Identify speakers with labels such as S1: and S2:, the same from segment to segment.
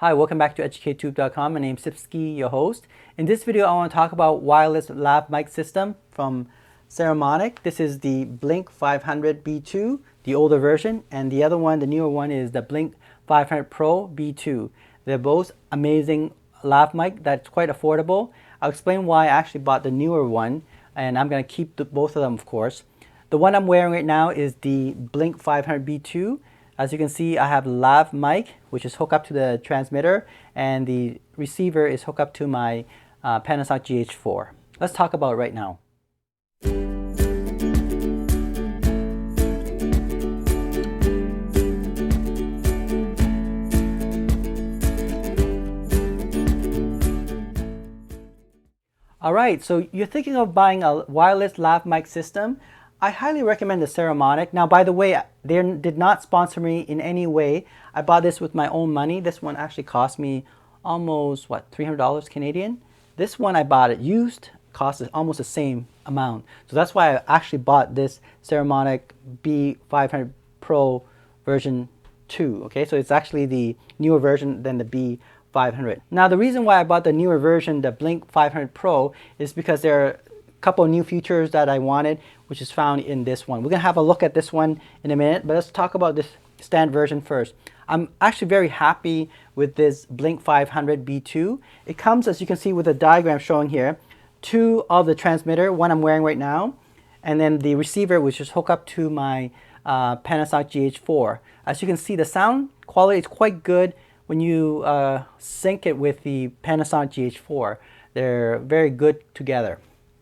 S1: Hi, welcome back to EducateTube.com. My name is Sipsky, your host. In this video, I want to talk about Wireless Lav Mic System from Saramonic. This is the Blink 500 B2, the older version, and the other one, the newer one, is the Blink 500 Pro B2. They're both amazing lav mic that's quite affordable. I'll explain why I actually bought the newer one, and I'm going to keep both of them, of course. The one I'm wearing right now is the Blink 500 B2. As you can see, I have lav mic, which is hooked up to the transmitter, and the receiver is hooked up to my Panasonic GH4. Let's talk about it right now. Alright, so you're thinking of buying a wireless lav mic system. I highly recommend the Saramonic. Now, by the way, they did not sponsor me in any way. I bought this with my own money. This one actually cost me almost, what, $300 Canadian? This one I bought it used, cost almost the same amount. So that's why I actually bought this Saramonic B500 Pro version 2. Okay, so it's actually the newer version than the B500. Now, the reason why I bought the newer version, the Blink 500 Pro, is because there are couple of new features that I wanted, which is found in this one. We're gonna have a look at this one in a minute, but let's talk about this standard version first. I'm actually very happy with this Blink 500 B2. It comes, as you can see, with a diagram showing here, two of the transmitter, one I'm wearing right now, and then the receiver, which is hooked up to my Panasonic GH4. As you can see, the sound quality is quite good when you sync it with the Panasonic GH4. They're very good together.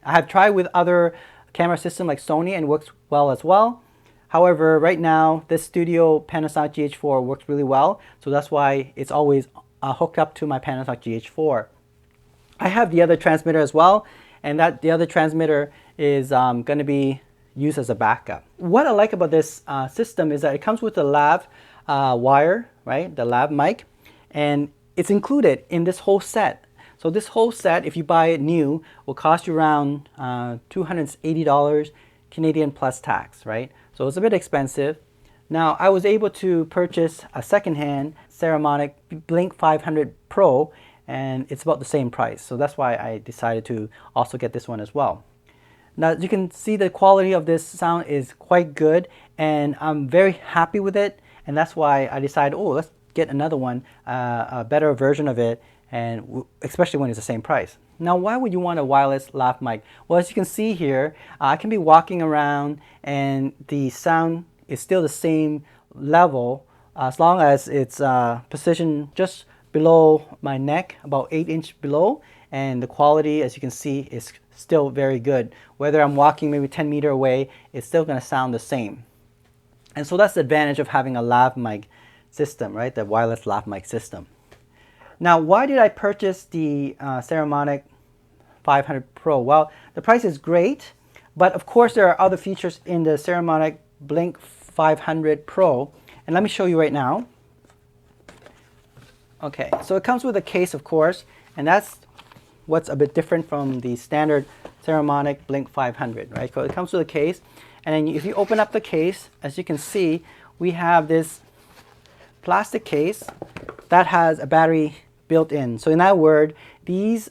S1: I have tried with other camera systems like Sony and it works well as well. However, right now, this studio Panasonic GH4 works really well, so that's why it's always hooked up to my Panasonic GH4. I have the other transmitter as well, and the other transmitter is going to be used as a backup. What I like about this system is that it comes with a lav wire, right, the lav mic, and it's included in this whole set. So this whole set, if you buy it new, will cost you around $280 Canadian plus tax, right? So it's a bit expensive. Now, I was able to purchase a secondhand Saramonic Blink 500 Pro, and it's about the same price. So that's why I decided to also get this one as well. Now, as you can see, the quality of this sound is quite good, and I'm very happy with it. And that's why I decided, oh, let's get another one, a better version of it, and especially when it's the same price. Now, why would you want a wireless lav mic? Well, as you can see here, I can be walking around and the sound is still the same level as long as it's positioned just below my neck, about 8 inches below, and the quality, as you can see, is still very good. Whether I'm walking maybe 10 meters away, it's still going to sound the same. And so that's the advantage of having a lav mic system, right? The wireless lav mic system. Now, why did I purchase the Saramonic 500 Pro? Well, the price is great, but of course there are other features in the Saramonic Blink 500 Pro, and let me show you right now. Okay, so it comes with a case, of course, and that's what's a bit different from the standard Saramonic Blink 500, right? So it comes with a case, and then if you open up the case, as you can see, we have this plastic case that has a battery built in. So in that word, these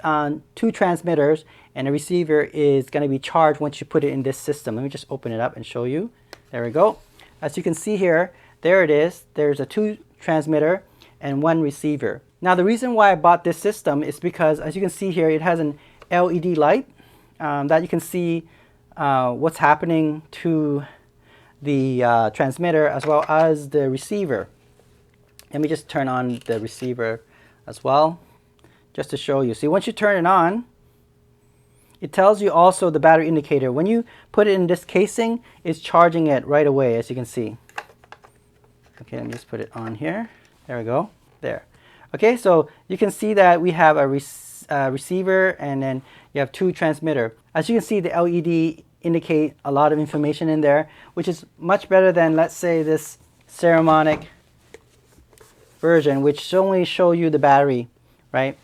S1: two transmitters and a receiver is going to be charged once you put it in this system. Let me just open it up and show you. There we go. As you can see here, there it is. There's a 2 transmitter and 1 receiver. Now, the reason why I bought this system is because, as you can see here, it has an LED light that you can see what's happening to the transmitter as well as the receiver. Let me just turn on the receiver as well, just to show you. See, once you turn it on, it tells you also the battery indicator. When you put it in this casing, it's charging it right away, as you can see. Okay, let me just put it on here. There we go. There. Okay, so you can see that we have a receiver, and then you have 2 transmitter. As you can see, the LED indicate a lot of information in there, which is much better than, let's say, this Saramonic version, which only show you the battery, right?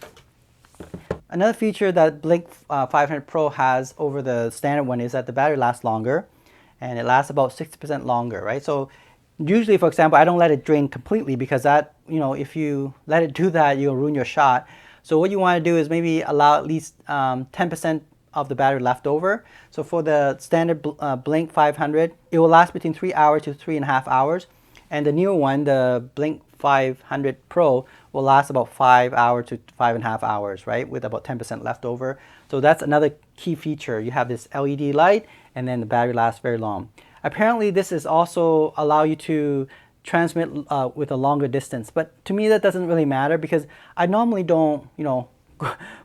S1: Another feature that Blink 500 Pro has over the standard one is that the battery lasts longer, and it lasts about 60% longer, right? So usually, for example, I don't let it drain completely because that if you let it do that, you'll ruin your shot. So what you want to do is maybe allow at least 10% of the battery left over. So for the standard Blink 500, it will last between 3 hours to 3.5 hours. And the newer one, the Blink 500 Pro, will last about 5 hours to 5.5 hours, right? With about 10% left over. So that's another key feature. You have this LED light, and then the battery lasts very long. Apparently, this is also allow you to transmit with a longer distance. But to me, that doesn't really matter because I normally don't,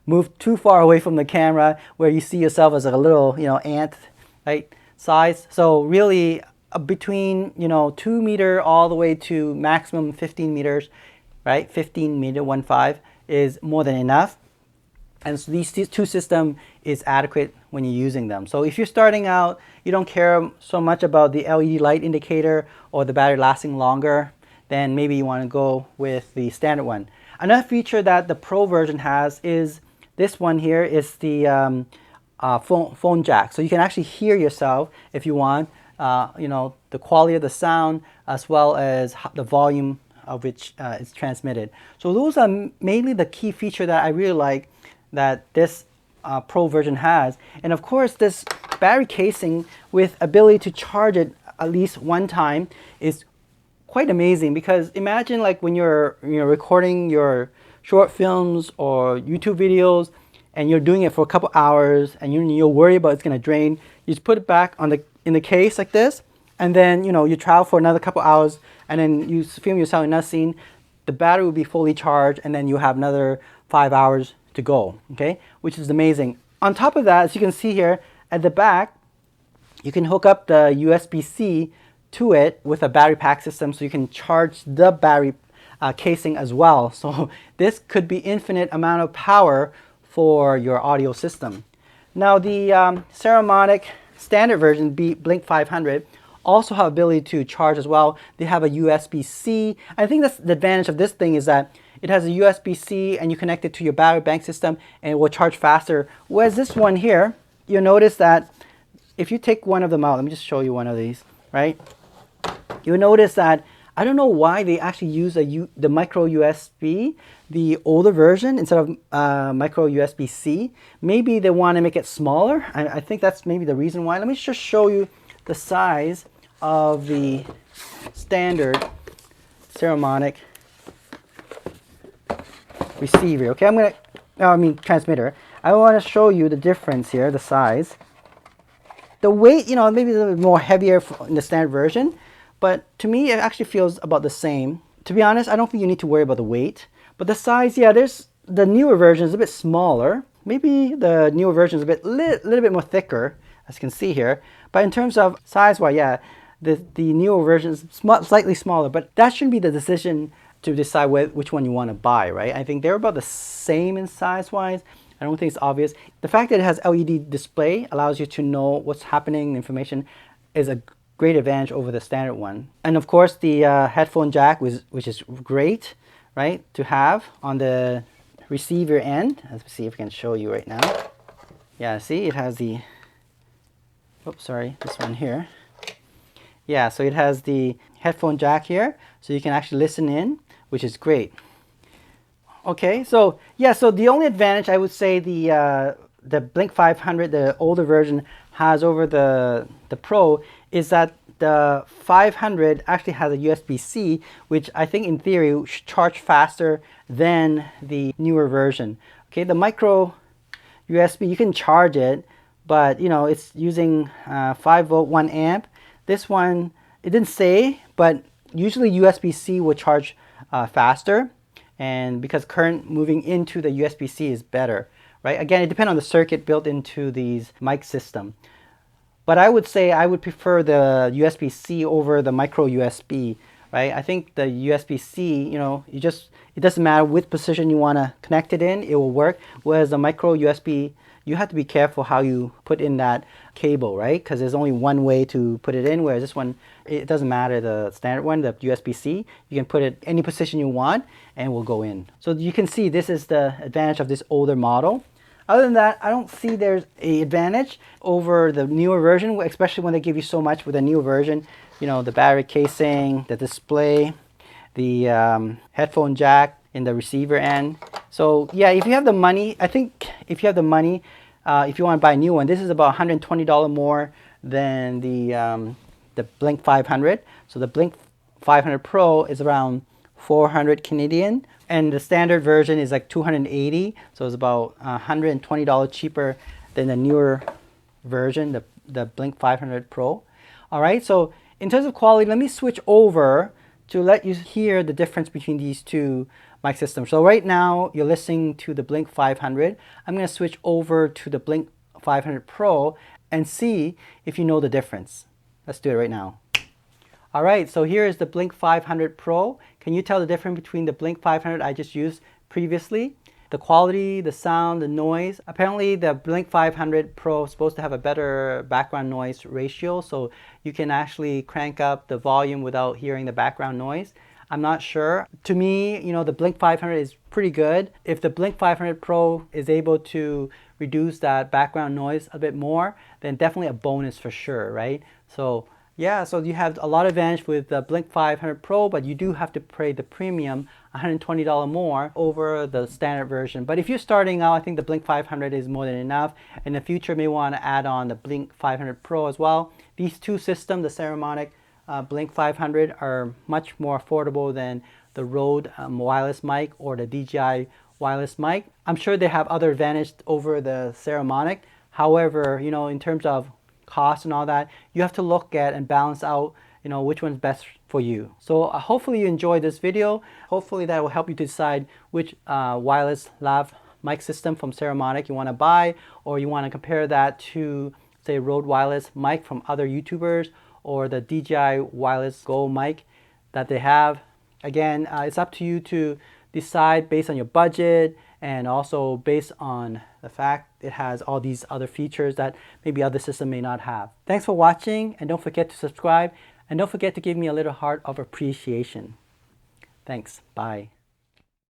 S1: move too far away from the camera where you see yourself as a little, ant, right, size. So really between, 2 meter all the way to maximum 15 meters, right, 15 meter, 1.5 is more than enough. And so these two systems is adequate when you're using them. So if you're starting out, you don't care so much about the LED light indicator or the battery lasting longer, then maybe you want to go with the standard one. Another feature that the Pro version has is this one here is the phone jack. So you can actually hear yourself if you want, the quality of the sound as well as the volume of which is transmitted. So those are mainly the key feature that I really like that this Pro version has. And of course, this battery casing with ability to charge it at least one time is quite amazing, because imagine like when you're recording your short films or YouTube videos and you're doing it for a couple hours and you'll worry about it's going to drain. You just put it back in the case like this, and then you travel for another couple hours and then you film yourself in another scene. The battery will be fully charged and then you have another 5 hours to go, okay, which is amazing. On top of that, as you can see here at the back, you can hook up the USB-C to it with a battery pack system, so you can charge the battery casing as well. So this could be infinite amount of power for your audio system. Now the Saramonic standard version, Blink 500, also have ability to charge as well. They have a USB-C. I think that's the advantage of this thing, is that it has a USB-C and you connect it to your battery bank system and it will charge faster. Whereas this one here, you'll notice that if you take one of them out, let me just show you one of these, right? You'll notice that I don't know why they actually use the micro USB, the older version, instead of micro USB-C. Maybe they want to make it smaller. I think that's maybe the reason why. Let me just show you the size of the standard Saramonic receiver. Okay, transmitter. I want to show you the difference here, the size. The weight, maybe a little bit more heavier in the standard version, but to me it actually feels about the same. To be honest, I don't think you need to worry about the weight. But the size, yeah, the newer version is a bit smaller. Maybe the newer version is a little bit more thicker, as you can see here. But in terms of size-wise, yeah, the newer version is slightly smaller, but that shouldn't be the decision to decide which one you want to buy, right? I think they're about the same in size-wise. I don't think it's obvious. The fact that it has LED display allows you to know what's happening, information, is a great advantage over the standard one. And of course, the headphone jack, which is great, right, to have on the receiver end. Let's see if I can show you right now. Yeah, see, it has the, oops, sorry, this one here. Yeah, so it has the headphone jack here, so you can actually listen in, which is great. Okay, so yeah, so the only advantage I would say the Blink 500, the older version, has over the Pro is that the 500 actually has a USB-C, which I think in theory should charge faster than the newer version. Okay, the micro USB, you can charge it, but it's using 5 volt 1 amp. This one, it didn't say, but usually USB-C will charge faster, and because current moving into the USB-C is better, right? Again, it depends on the circuit built into these mic system. But I would say I would prefer the USB-C over the micro USB, right? I think the USB-C, it doesn't matter which position you want to connect it in, it will work. Whereas the micro USB, you have to be careful how you put in that cable, right? Because there's only one way to put it in, whereas this one, it doesn't matter. The standard one, the USB-C, you can put it any position you want and it will go in. So you can see this is the advantage of this older model. Other than that, I don't see there's an advantage over the newer version, especially when they give you so much with the newer version. The battery casing, the display, the headphone jack in the receiver end. So yeah, if you have the money, I think if you have the money, if you want to buy a new one, this is about $120 more than the Blink 500. So the Blink 500 Pro is around 400 Canadian, and the standard version is like 280. So it's about $120 cheaper than the newer version, the Blink 500 Pro. All right, so in terms of quality, let me switch over to let you hear the difference between these two mic systems. So right now you're listening to the Blink 500. I'm going to switch over to the Blink 500 Pro and see if you know the difference. Let's do it right now. All right, so here is the Blink 500 Pro. Can you tell the difference between the Blink 500 I just used previously? The quality, the sound, the noise. Apparently the Blink 500 Pro is supposed to have a better background noise ratio, so you can actually crank up the volume without hearing the background noise. I'm not sure. To me, you know, the Blink 500 is pretty good. If the Blink 500 Pro is able to reduce that background noise a bit more, then definitely a bonus for sure, right? So yeah, so you have a lot of advantage with the Blink 500 Pro, but you do have to pay the premium $120 more over the standard version. But if you're starting out, I think the Blink 500 is more than enough. In the future, you may want to add on the Blink 500 Pro as well. These two systems, the Saramonic Blink 500, are much more affordable than the Rode wireless mic or the DJI wireless mic. I'm sure they have other advantage over the Saramonic. However, you know, in terms of cost and all that, you have to look at and balance out, you know, which one's best for you. So hopefully you enjoyed this video. Hopefully that will help you decide which wireless lav mic system from Saramonic you want to buy, or you want to compare that to, say, Rode wireless mic from other YouTubers, or the DJI wireless Go mic that they have. Again, it's up to you to decide based on your budget, and also based on the fact it has all these other features that maybe other systems may not have. Thanks for watching, and don't forget to subscribe, and don't forget to give me a little heart of appreciation. Thanks. Bye.